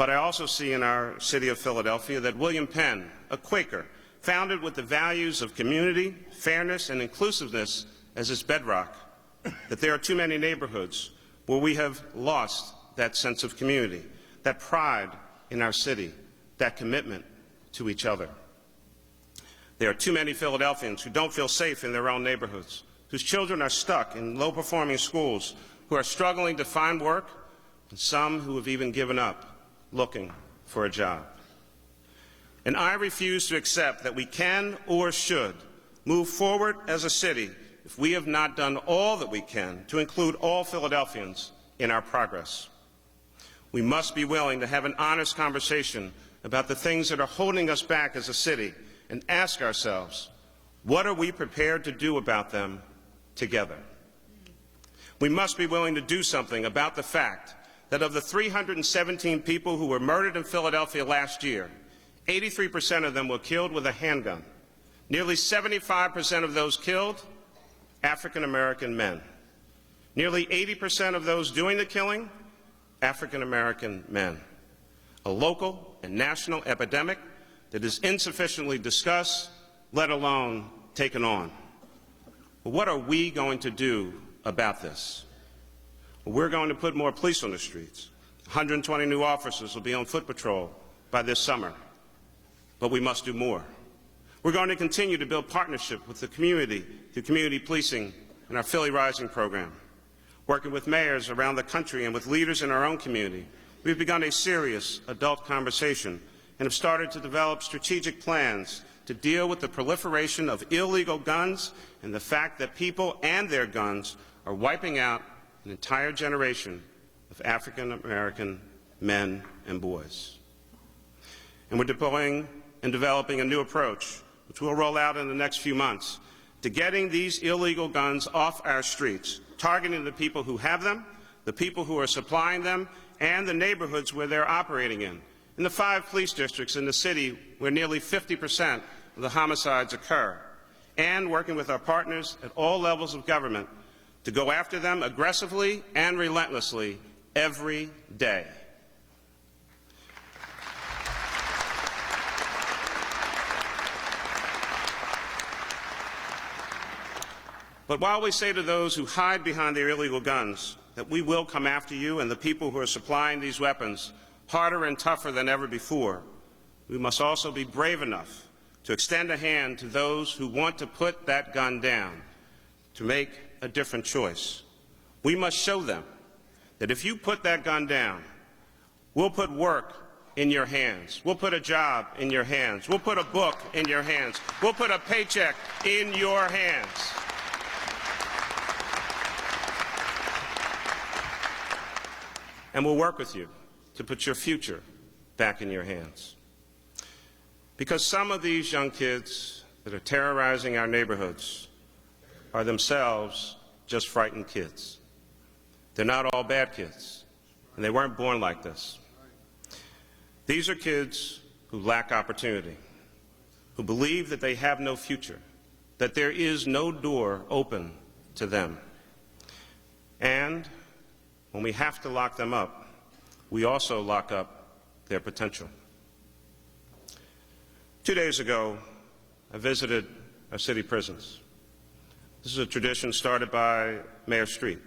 But I also see in our city of Philadelphia that William Penn, a Quaker, founded with the values of community, fairness, and inclusiveness as its bedrock, that there are too many neighborhoods where we have lost that sense of community, that pride in our city, that commitment to each other. There are too many Philadelphians who don't feel safe in their own neighborhoods, whose children are stuck in low-performing schools, who are struggling to find work, and some who have even given up looking for a job. And I refuse to accept that we can or should move forward as a city if we have not done all that we can to include all Philadelphians in our progress. We must be willing to have an honest conversation about the things that are holding us back as a city and ask ourselves, what are we prepared to do about them together? We must be willing to do something about the fact that of the 317 people who were murdered in Philadelphia last year, 83% of them were killed with a handgun. Nearly 75% of those killed, African American men. Nearly 80% of those doing the killing, African American men. A local and national epidemic that is insufficiently discussed, let alone taken on. Well, what are we going to do about this? Well, we're going to put more police on the streets. 120 new officers will be on foot patrol by this summer. But we must do more. We're going to continue to build partnership with the community through community policing and our Philly Rising program. Working with mayors around the country and with leaders in our own community, we've begun a serious adult conversation and have started to develop strategic plans to deal with the proliferation of illegal guns and the fact that people and their guns are wiping out an entire generation of African American men and boys. And we're deploying and developing a new approach, which we'll roll out in the next few months, to getting these illegal guns off our streets, targeting the people who have them, the people who are supplying them, and the neighborhoods where they're operating in the 5 police districts in the city where nearly 50% of the homicides occur, and working with our partners at all levels of government to go after them aggressively and relentlessly every day. But while we say to those who hide behind their illegal guns that we will come after you and the people who are supplying these weapons harder and tougher than ever before, we must also be brave enough to extend a hand to those who want to put that gun down, to make a different choice. We must show them that if you put that gun down, we'll put work in your hands. We'll put a job in your hands. We'll put a book in your hands. We'll put a paycheck in your hands. And we'll work with you to put your future back in your hands. Because some of these young kids that are terrorizing our neighborhoods are themselves just frightened kids. They're not all bad kids, and they weren't born like this. These are kids who lack opportunity, who believe that they have no future, that there is no door open to them. And when we have to lock them up, we also lock up their potential. 2 days ago, I visited our city prisons. This is a tradition started by Mayor Street.